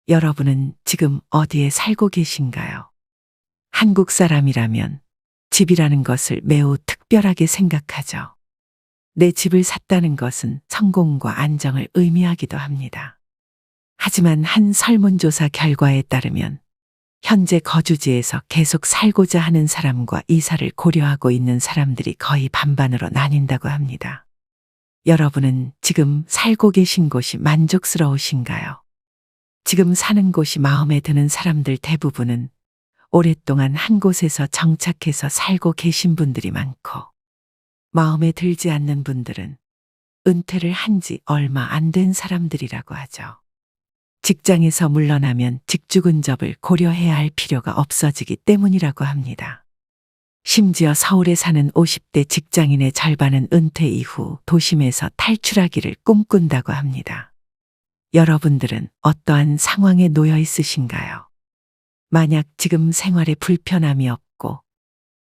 여러분은 지금 어디에 살고 계신가요? 한국 사람이라면 집이라는 것을 매우 특별하게 생각하죠. 내 집을 샀다는 것은 성공과 안정을 의미하기도 합니다. 하지만 한 설문조사 결과에 따르면 현재 거주지에서 계속 살고자 하는 사람과 이사를 고려하고 있는 사람들이 거의 반반으로 나뉜다고 합니다. 여러분은 지금 살고 계신 곳이 만족스러우신가요? 지금 사는 곳이 마음에 드는 사람들 대부분은 오랫동안 한 곳에서 정착해서 살고 계신 분들이 많고, 마음에 들지 않는 분들은 은퇴를 한 지 얼마 안 된 사람들이라고 하죠. 직장에서 물러나면 직주근접을 고려해야 할 필요가 없어지기 때문이라고 합니다. 심지어 서울에 사는 50대 직장인의 절반은 은퇴 이후 도심에서 탈출하기를 꿈꾼다고 합니다. 여러분들은 어떠한 상황에 놓여 있으신가요? 만약 지금 생활에 불편함이 없고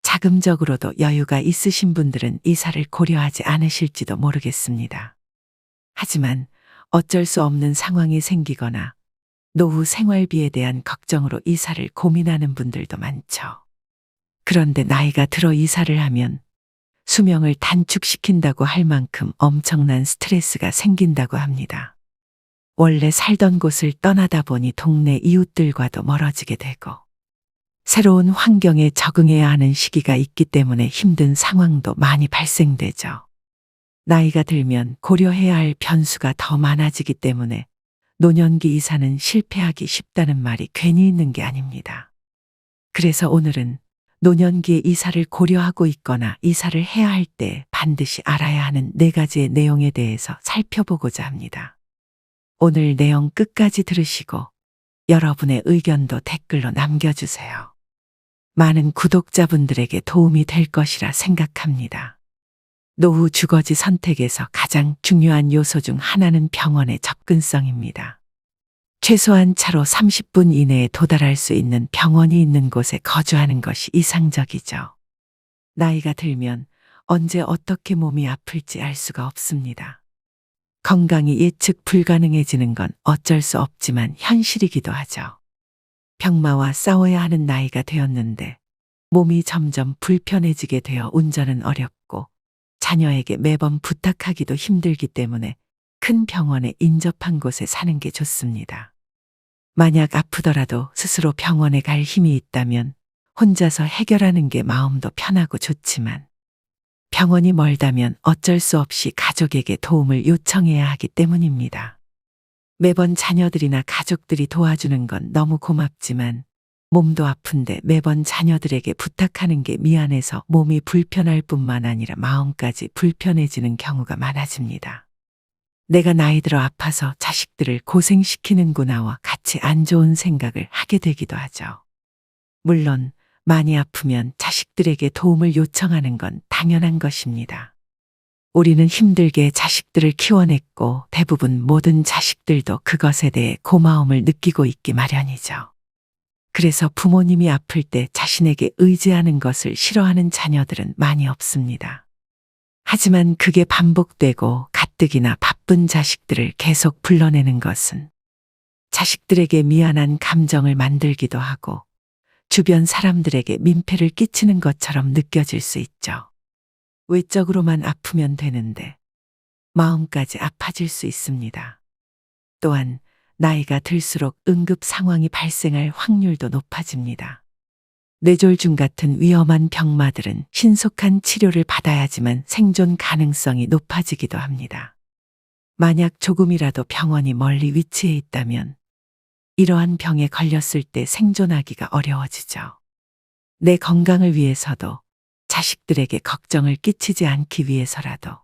자금적으로도 여유가 있으신 분들은 이사를 고려하지 않으실지도 모르겠습니다. 하지만 어쩔 수 없는 상황이 생기거나 노후 생활비에 대한 걱정으로 이사를 고민하는 분들도 많죠. 그런데 나이가 들어 이사를 하면 수명을 단축시킨다고 할 만큼 엄청난 스트레스가 생긴다고 합니다. 원래 살던 곳을 떠나다 보니 동네 이웃들과도 멀어지게 되고 새로운 환경에 적응해야 하는 시기가 있기 때문에 힘든 상황도 많이 발생되죠. 나이가 들면 고려해야 할 변수가 더 많아지기 때문에 노년기 이사는 실패하기 쉽다는 말이 괜히 있는 게 아닙니다. 그래서 오늘은 노년기에 이사를 고려하고 있거나 이사를 해야 할 때 반드시 알아야 하는 4가지의 내용에 대해서 살펴보고자 합니다. 오늘 내용 끝까지 들으시고 여러분의 의견도 댓글로 남겨주세요. 많은 구독자분들에게 도움이 될 것이라 생각합니다. 노후 주거지 선택에서 가장 중요한 요소 중 하나는 병원의 접근성입니다. 최소한 차로 30분 이내에 도달할 수 있는 병원이 있는 곳에 거주하는 것이 이상적이죠. 나이가 들면 언제 어떻게 몸이 아플지 알 수가 없습니다. 건강이 예측 불가능해지는 건 어쩔 수 없지만 현실이기도 하죠. 병마와 싸워야 하는 나이가 되었는데 몸이 점점 불편해지게 되어 운전은 어렵고 자녀에게 매번 부탁하기도 힘들기 때문에 큰 병원에 인접한 곳에 사는 게 좋습니다. 만약 아프더라도 스스로 병원에 갈 힘이 있다면 혼자서 해결하는 게 마음도 편하고 좋지만 병원이 멀다면 어쩔 수 없이 가족에게 도움을 요청해야 하기 때문입니다. 매번 자녀들이나 가족들이 도와주는 건 너무 고맙지만 몸도 아픈데 매번 자녀들에게 부탁하는 게 미안해서 몸이 불편할 뿐만 아니라 마음까지 불편해지는 경우가 많아집니다. 내가 나이 들어 아파서 자식들을 고생시키는구나와 같이 안 좋은 생각을 하게 되기도 하죠. 물론 많이 아프면 자식들에게 도움을 요청하는 건 당연한 것입니다. 우리는 힘들게 자식들을 키워냈고 대부분 모든 자식들도 그것에 대해 고마움을 느끼고 있기 마련이죠. 그래서 부모님이 아플 때 자신에게 의지하는 것을 싫어하는 자녀들은 많이 없습니다. 하지만 그게 반복되고 가뜩이나 바쁜 자식들을 계속 불러내는 것은 자식들에게 미안한 감정을 만들기도 하고 주변 사람들에게 민폐를 끼치는 것처럼 느껴질 수 있죠. 외적으로만 아프면 되는데 마음까지 아파질 수 있습니다. 또한 나이가 들수록 응급 상황이 발생할 확률도 높아집니다. 뇌졸중 같은 위험한 병마들은 신속한 치료를 받아야지만 생존 가능성이 높아지기도 합니다. 만약 조금이라도 병원이 멀리 위치해 있다면 이러한 병에 걸렸을 때 생존하기가 어려워지죠. 내 건강을 위해서도 자식들에게 걱정을 끼치지 않기 위해서라도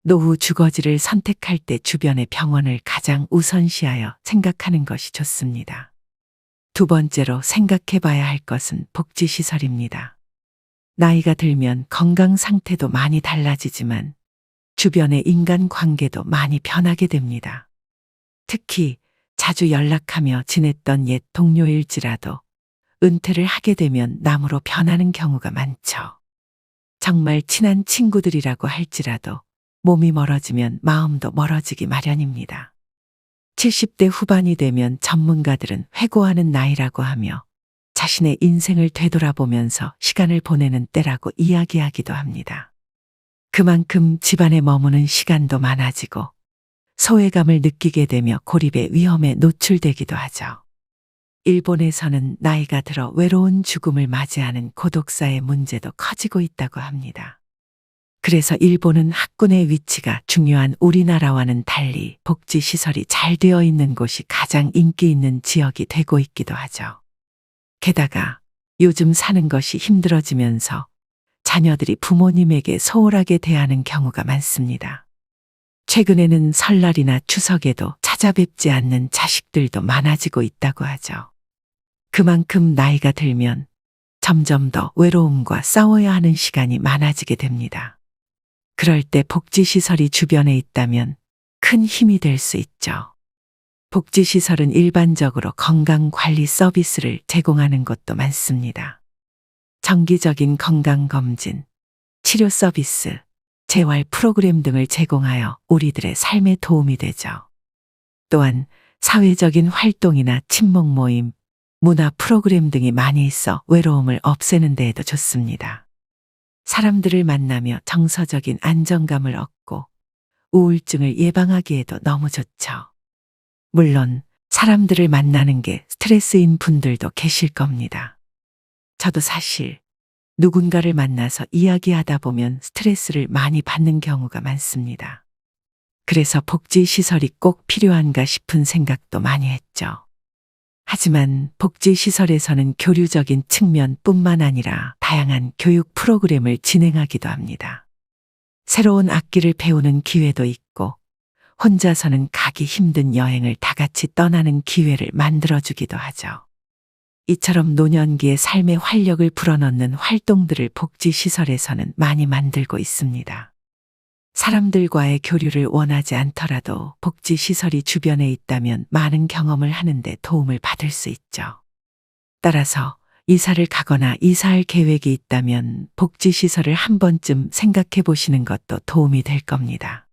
노후 주거지를 선택할 때 주변의 병원을 가장 우선시하여 생각하는 것이 좋습니다. 두 번째로 생각해 봐야 할 것은 복지시설입니다. 나이가 들면 건강 상태도 많이 달라지지만 주변의 인간관계도 많이 변하게 됩니다. 특히 자주 연락하며 지냈던 옛 동료일지라도 은퇴를 하게 되면 남으로 변하는 경우가 많죠. 정말 친한 친구들이라고 할지라도 몸이 멀어지면 마음도 멀어지기 마련입니다. 70대 후반이 되면 전문가들은 회고하는 나이라고 하며 자신의 인생을 되돌아보면서 시간을 보내는 때라고 이야기하기도 합니다. 그만큼 집안에 머무는 시간도 많아지고 소외감을 느끼게 되며 고립의 위험에 노출되기도 하죠. 일본에서는 나이가 들어 외로운 죽음을 맞이하는 고독사의 문제도 커지고 있다고 합니다. 그래서 일본은 학군의 위치가 중요한 우리나라와는 달리 복지시설이 잘 되어 있는 곳이 가장 인기 있는 지역이 되고 있기도 하죠. 게다가 요즘 사는 것이 힘들어지면서 자녀들이 부모님에게 소홀하게 대하는 경우가 많습니다. 최근에는 설날이나 추석에도 찾아뵙지 않는 자식들도 많아지고 있다고 하죠. 그만큼 나이가 들면 점점 더 외로움과 싸워야 하는 시간이 많아지게 됩니다. 그럴 때 복지시설이 주변에 있다면 큰 힘이 될 수 있죠. 복지시설은 일반적으로 건강관리 서비스를 제공하는 곳도 많습니다. 정기적인 건강검진, 치료 서비스, 재활 프로그램 등을 제공하여 우리들의 삶에 도움이 되죠. 또한 사회적인 활동이나 친목 모임, 문화 프로그램 등이 많이 있어 외로움을 없애는 데에도 좋습니다. 사람들을 만나며 정서적인 안정감을 얻고 우울증을 예방하기에도 너무 좋죠. 물론 사람들을 만나는 게 스트레스인 분들도 계실 겁니다. 저도 사실 누군가를 만나서 이야기하다 보면 스트레스를 많이 받는 경우가 많습니다. 그래서 복지시설이 꼭 필요한가 싶은 생각도 많이 했죠. 하지만 복지시설에서는 교류적인 측면뿐만 아니라 다양한 교육 프로그램을 진행하기도 합니다. 새로운 악기를 배우는 기회도 있고 혼자서는 가기 힘든 여행을 다 같이 떠나는 기회를 만들어주기도 하죠. 이처럼 노년기의 삶의 활력을 불어넣는 활동들을 복지시설에서는 많이 만들고 있습니다. 사람들과의 교류를 원하지 않더라도 복지시설이 주변에 있다면 많은 경험을 하는데 도움을 받을 수 있죠. 따라서 이사를 가거나 이사할 계획이 있다면 복지시설을 한 번쯤 생각해 보시는 것도 도움이 될 겁니다.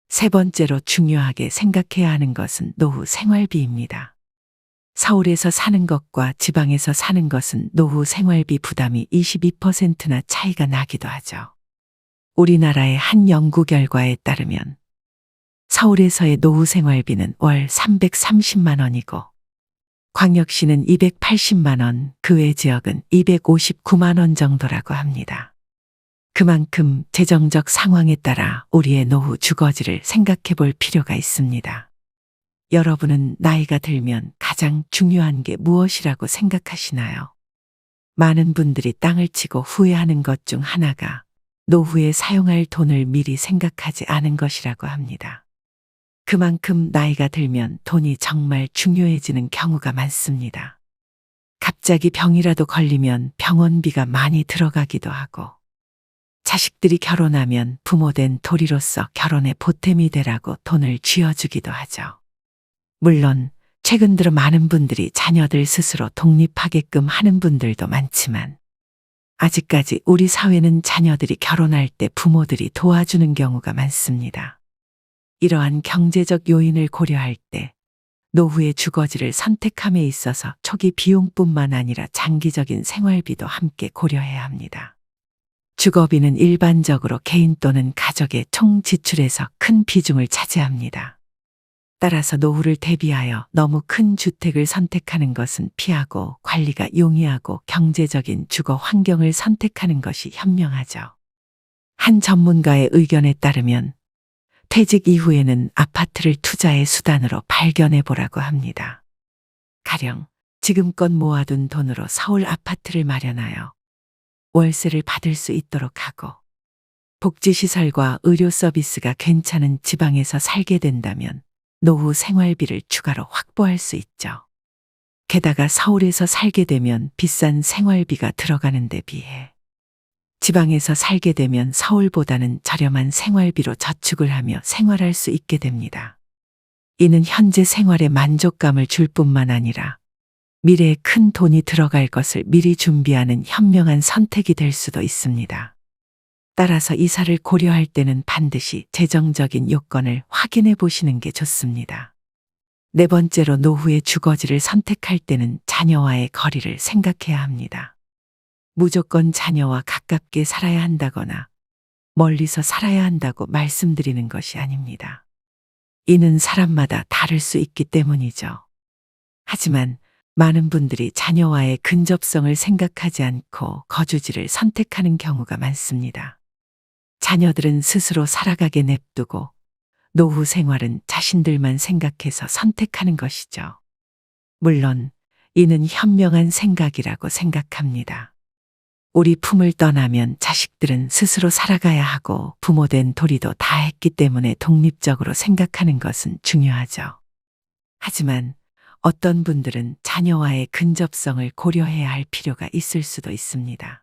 세 번째로 중요하게 생각해야 하는 것은 노후 생활비입니다. 서울에서 사는 것과 지방에서 사는 것은 노후 생활비 부담이 22%나 차이가 나기도 하죠. 우리나라의 한 연구 결과에 따르면 서울에서의 노후 생활비는 월 330만 원이고 광역시는 280만 원, 그 외 지역은 259만 원 정도라고 합니다. 그만큼 재정적 상황에 따라 우리의 노후 주거지를 생각해 볼 필요가 있습니다. 여러분은 나이가 들면 가장 중요한 게 무엇이라고 생각하시나요? 많은 분들이 땅을 치고 후회하는 것 중 하나가 노후에 사용할 돈을 미리 생각하지 않은 것이라고 합니다. 그만큼 나이가 들면 돈이 정말 중요해지는 경우가 많습니다. 갑자기 병이라도 걸리면 병원비가 많이 들어가기도 하고 자식들이 결혼하면 부모된 도리로서 결혼에 보탬이 되라고 돈을 쥐어주기도 하죠. 물론 최근 들어 많은 분들이 자녀들 스스로 독립하게끔 하는 분들도 많지만 아직까지 우리 사회는 자녀들이 결혼할 때 부모들이 도와주는 경우가 많습니다. 이러한 경제적 요인을 고려할 때 노후의 주거지를 선택함에 있어서 초기 비용뿐만 아니라 장기적인 생활비도 함께 고려해야 합니다. 주거비는 일반적으로 개인 또는 가족의 총 지출에서 큰 비중을 차지합니다. 따라서 노후를 대비하여 너무 큰 주택을 선택하는 것은 피하고 관리가 용이하고 경제적인 주거 환경을 선택하는 것이 현명하죠. 한 전문가의 의견에 따르면 퇴직 이후에는 아파트를 투자의 수단으로 발견해 보라고 합니다. 가령 지금껏 모아둔 돈으로 서울 아파트를 마련하여 월세를 받을 수 있도록 하고 복지시설과 의료 서비스가 괜찮은 지방에서 살게 된다면 노후 생활비를 추가로 확보할 수 있죠. 게다가 서울에서 살게 되면 비싼 생활비가 들어가는 데 비해 지방에서 살게 되면 서울보다는 저렴한 생활비로 저축을 하며 생활할 수 있게 됩니다. 이는 현재 생활에 만족감을 줄 뿐만 아니라 미래에 큰 돈이 들어갈 것을 미리 준비하는 현명한 선택이 될 수도 있습니다. 따라서 이사를 고려할 때는 반드시 재정적인 요건을 확인해 보시는 게 좋습니다. 네 번째로 노후의 주거지를 선택할 때는 자녀와의 거리를 생각해야 합니다. 무조건 자녀와 가깝게 살아야 한다거나 멀리서 살아야 한다고 말씀드리는 것이 아닙니다. 이는 사람마다 다를 수 있기 때문이죠. 하지만 많은 분들이 자녀와의 근접성을 생각하지 않고 거주지를 선택하는 경우가 많습니다. 자녀들은 스스로 살아가게 냅두고 노후 생활은 자신들만 생각해서 선택하는 것이죠. 물론 이는 현명한 생각이라고 생각합니다. 우리 품을 떠나면 자식들은 스스로 살아가야 하고 부모된 도리도 다 했기 때문에 독립적으로 생각하는 것은 중요하죠. 하지만 어떤 분들은 자녀와의 근접성을 고려해야 할 필요가 있을 수도 있습니다.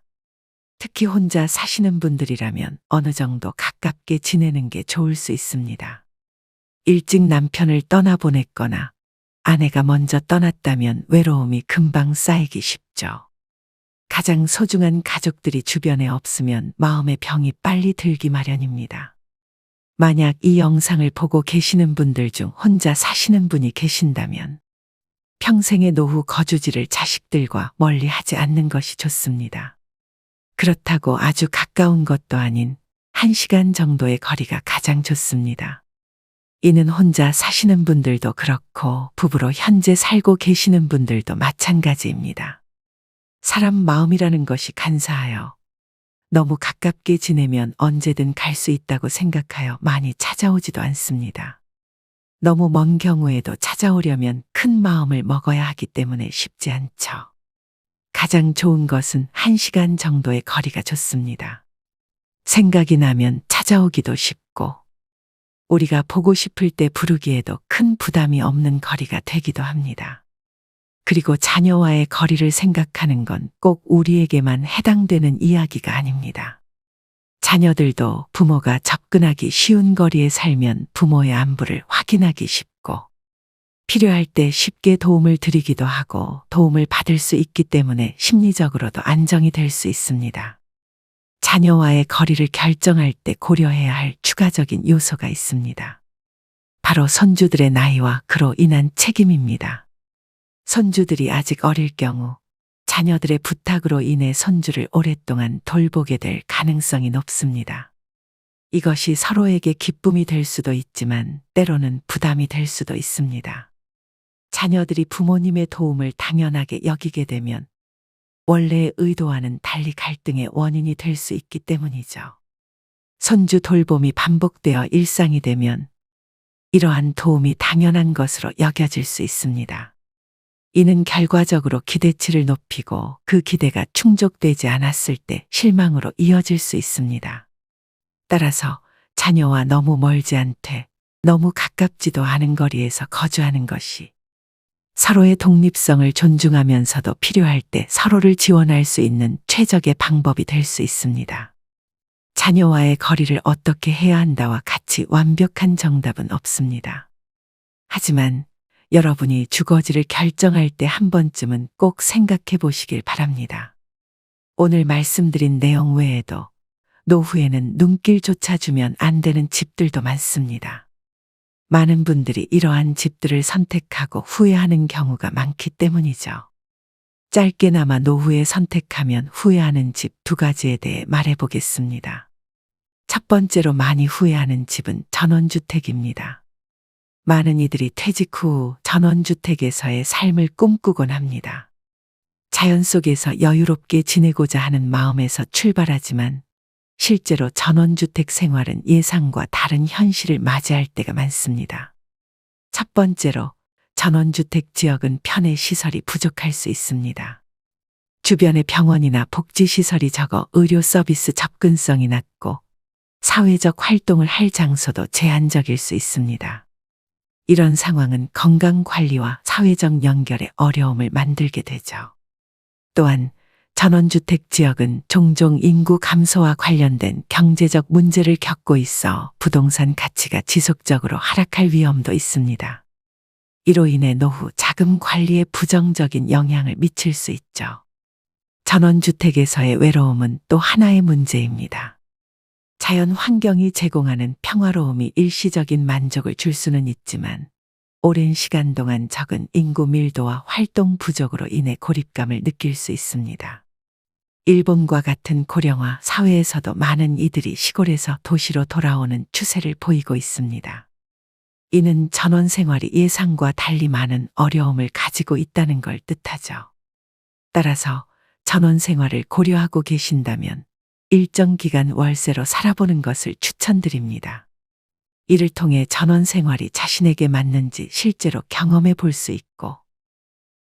특히 혼자 사시는 분들이라면 어느 정도 가깝게 지내는 게 좋을 수 있습니다. 일찍 남편을 떠나보냈거나 아내가 먼저 떠났다면 외로움이 금방 쌓이기 쉽죠. 가장 소중한 가족들이 주변에 없으면 마음의 병이 빨리 들기 마련입니다. 만약 이 영상을 보고 계시는 분들 중 혼자 사시는 분이 계신다면 평생의 노후 거주지를 자식들과 멀리 하지 않는 것이 좋습니다. 그렇다고 아주 가까운 것도 아닌 1시간 정도의 거리가 가장 좋습니다. 이는 혼자 사시는 분들도 그렇고 부부로 현재 살고 계시는 분들도 마찬가지입니다. 사람 마음이라는 것이 간사하여 너무 가깝게 지내면 언제든 갈 수 있다고 생각하여 많이 찾아오지도 않습니다. 너무 먼 경우에도 찾아오려면 큰 마음을 먹어야 하기 때문에 쉽지 않죠. 가장 좋은 것은 1시간 정도의 거리가 좋습니다. 생각이 나면 찾아오기도 쉽고 우리가 보고 싶을 때 부르기에도 큰 부담이 없는 거리가 되기도 합니다. 그리고 자녀와의 거리를 생각하는 건 꼭 우리에게만 해당되는 이야기가 아닙니다. 자녀들도 부모가 접근하기 쉬운 거리에 살면 부모의 안부를 확인하기 쉽고 필요할 때 쉽게 도움을 드리기도 하고 도움을 받을 수 있기 때문에 심리적으로도 안정이 될 수 있습니다. 자녀와의 거리를 결정할 때 고려해야 할 추가적인 요소가 있습니다. 바로 손주들의 나이와 그로 인한 책임입니다. 손주들이 아직 어릴 경우 자녀들의 부탁으로 인해 손주를 오랫동안 돌보게 될 가능성이 높습니다. 이것이 서로에게 기쁨이 될 수도 있지만 때로는 부담이 될 수도 있습니다. 자녀들이 부모님의 도움을 당연하게 여기게 되면 원래의 의도와는 달리 갈등의 원인이 될 수 있기 때문이죠. 손주 돌봄이 반복되어 일상이 되면 이러한 도움이 당연한 것으로 여겨질 수 있습니다. 이는 결과적으로 기대치를 높이고 그 기대가 충족되지 않았을 때 실망으로 이어질 수 있습니다. 따라서 자녀와 너무 멀지 않되 너무 가깝지도 않은 거리에서 거주하는 것이 서로의 독립성을 존중하면서도 필요할 때 서로를 지원할 수 있는 최적의 방법이 될 수 있습니다. 자녀와의 거리를 어떻게 해야 한다와 같이 완벽한 정답은 없습니다. 하지만 여러분이 주거지를 결정할 때 한 번쯤은 꼭 생각해 보시길 바랍니다. 오늘 말씀드린 내용 외에도 노후에는 눈길조차 주면 안 되는 집들도 많습니다. 많은 분들이 이러한 집들을 선택하고 후회하는 경우가 많기 때문이죠. 짧게나마 노후에 선택하면 후회하는 집 2가지에 대해 말해보겠습니다. 첫 번째로 많이 후회하는 집은 전원주택입니다. 많은 이들이 퇴직 후 전원주택에서의 삶을 꿈꾸곤 합니다. 자연 속에서 여유롭게 지내고자 하는 마음에서 출발하지만 실제로 전원주택 생활은 예상과 다른 현실을 맞이할 때가 많습니다. 첫 번째로 전원주택 지역은 편의 시설이 부족할 수 있습니다. 주변에 병원이나 복지시설이 적어 의료 서비스 접근성이 낮고 사회적 활동을 할 장소도 제한적일 수 있습니다. 이런 상황은 건강관리와 사회적 연결에 어려움을 만들게 되죠. 또한 전원주택 지역은 종종 인구 감소와 관련된 경제적 문제를 겪고 있어 부동산 가치가 지속적으로 하락할 위험도 있습니다. 이로 인해 노후 자금 관리에 부정적인 영향을 미칠 수 있죠. 전원주택에서의 외로움은 또 하나의 문제입니다. 자연 환경이 제공하는 평화로움이 일시적인 만족을 줄 수는 있지만 오랜 시간 동안 적은 인구 밀도와 활동 부족으로 인해 고립감을 느낄 수 있습니다. 일본과 같은 고령화 사회에서도 많은 이들이 시골에서 도시로 돌아오는 추세를 보이고 있습니다. 이는 전원 생활이 예상과 달리 많은 어려움을 가지고 있다는 걸 뜻하죠. 따라서 전원 생활을 고려하고 계신다면 일정 기간 월세로 살아보는 것을 추천드립니다. 이를 통해 전원 생활이 자신에게 맞는지 실제로 경험해 볼 수 있고,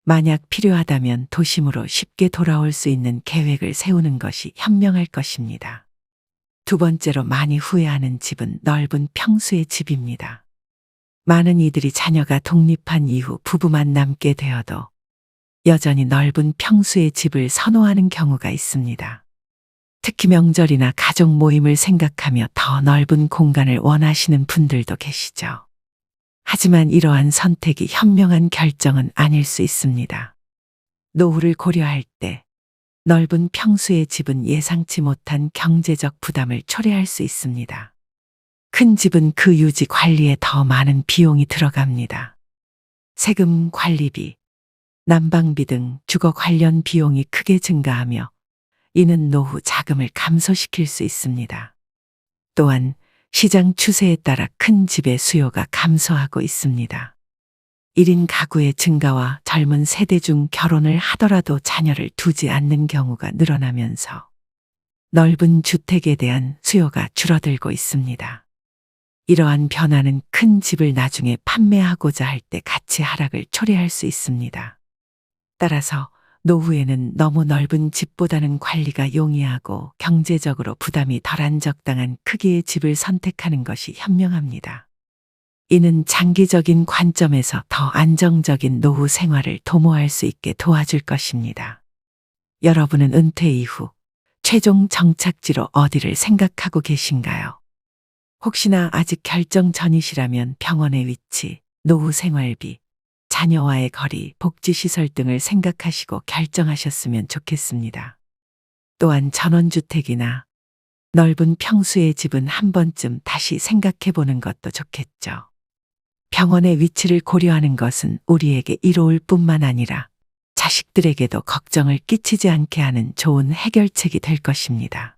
만약 필요하다면 도심으로 쉽게 돌아올 수 있는 계획을 세우는 것이 현명할 것입니다. 두 번째로 많이 후회하는 집은 넓은 평수의 집입니다. 많은 이들이 자녀가 독립한 이후 부부만 남게 되어도 여전히 넓은 평수의 집을 선호하는 경우가 있습니다. 특히 명절이나 가족 모임을 생각하며 더 넓은 공간을 원하시는 분들도 계시죠. 하지만 이러한 선택이 현명한 결정은 아닐 수 있습니다. 노후를 고려할 때 넓은 평수의 집은 예상치 못한 경제적 부담을 초래할 수 있습니다. 큰 집은 그 유지 관리에 더 많은 비용이 들어갑니다. 세금, 관리비, 난방비 등 주거 관련 비용이 크게 증가하며 이는 노후 자금을 감소시킬 수 있습니다. 또한 시장 추세에 따라 큰 집의 수요가 감소하고 있습니다. 1인 가구의 증가와 젊은 세대 중 결혼을 하더라도 자녀를 두지 않는 경우가 늘어나면서 넓은 주택에 대한 수요가 줄어들고 있습니다. 이러한 변화는 큰 집을 나중에 판매하고자 할 때 가치 하락을 초래할 수 있습니다. 따라서 노후에는 너무 넓은 집보다는 관리가 용이하고 경제적으로 부담이 덜한 적당한 크기의 집을 선택하는 것이 현명합니다. 이는 장기적인 관점에서 더 안정적인 노후 생활을 도모할 수 있게 도와줄 것입니다. 여러분은 은퇴 이후 최종 정착지로 어디를 생각하고 계신가요? 혹시나 아직 결정 전이시라면 병원의 위치, 노후 생활비, 자녀와의 거리, 복지시설 등을 생각하시고 결정하셨으면 좋겠습니다. 또한 전원주택이나 넓은 평수의 집은 한 번쯤 다시 생각해 보는 것도 좋겠죠. 병원의 위치를 고려하는 것은 우리에게 이로울 뿐만 아니라 자식들에게도 걱정을 끼치지 않게 하는 좋은 해결책이 될 것입니다.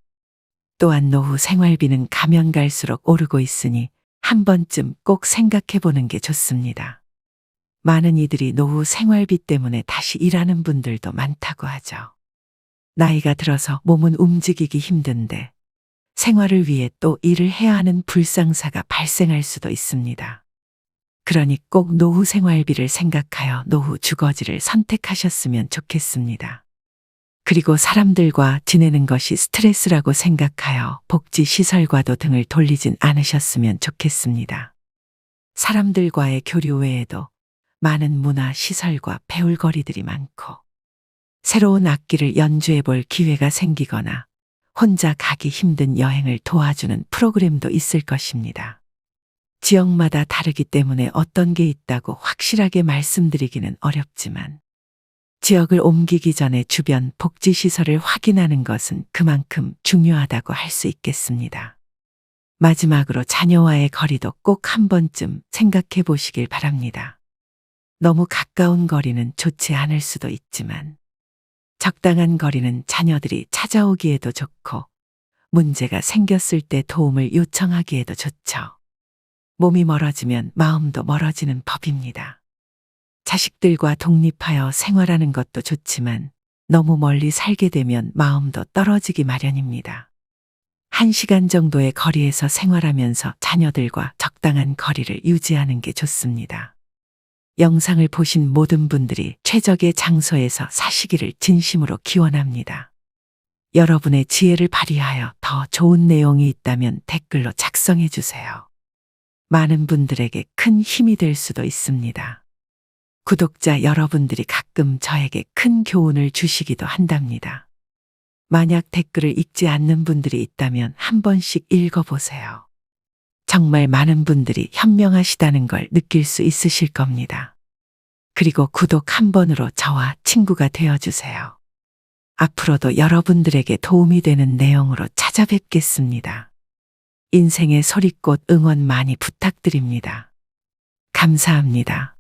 또한 노후 생활비는 가면 갈수록 오르고 있으니 한 번쯤 꼭 생각해 보는 게 좋습니다. 많은 이들이 노후 생활비 때문에 다시 일하는 분들도 많다고 하죠. 나이가 들어서 몸은 움직이기 힘든데 생활을 위해 또 일을 해야 하는 불상사가 발생할 수도 있습니다. 그러니 꼭 노후 생활비를 생각하여 노후 주거지를 선택하셨으면 좋겠습니다. 그리고 사람들과 지내는 것이 스트레스라고 생각하여 복지시설과도 등을 돌리진 않으셨으면 좋겠습니다. 사람들과의 교류 외에도 많은 문화 시설과 배울 거리들이 많고 새로운 악기를 연주해 볼 기회가 생기거나 혼자 가기 힘든 여행을 도와주는 프로그램도 있을 것입니다. 지역마다 다르기 때문에 어떤 게 있다고 확실하게 말씀드리기는 어렵지만 지역을 옮기기 전에 주변 복지시설을 확인하는 것은 그만큼 중요하다고 할 수 있겠습니다. 마지막으로 자녀와의 거리도 꼭 한 번쯤 생각해 보시길 바랍니다. 너무 가까운 거리는 좋지 않을 수도 있지만 적당한 거리는 자녀들이 찾아오기에도 좋고 문제가 생겼을 때 도움을 요청하기에도 좋죠. 몸이 멀어지면 마음도 멀어지는 법입니다. 자식들과 독립하여 생활하는 것도 좋지만 너무 멀리 살게 되면 마음도 떨어지기 마련입니다. 1시간 정도의 거리에서 생활하면서 자녀들과 적당한 거리를 유지하는 게 좋습니다. 영상을 보신 모든 분들이 최적의 장소에서 사시기를 진심으로 기원합니다. 여러분의 지혜를 발휘하여 더 좋은 내용이 있다면 댓글로 작성해 주세요. 많은 분들에게 큰 힘이 될 수도 있습니다. 구독자 여러분들이 가끔 저에게 큰 교훈을 주시기도 한답니다. 만약 댓글을 읽지 않는 분들이 있다면 한 번씩 읽어보세요. 정말 많은 분들이 현명하시다는 걸 느낄 수 있으실 겁니다. 그리고 구독 한 번으로 저와 친구가 되어주세요. 앞으로도 여러분들에게 도움이 되는 내용으로 찾아뵙겠습니다. 인생의 소리꽃 응원 많이 부탁드립니다. 감사합니다.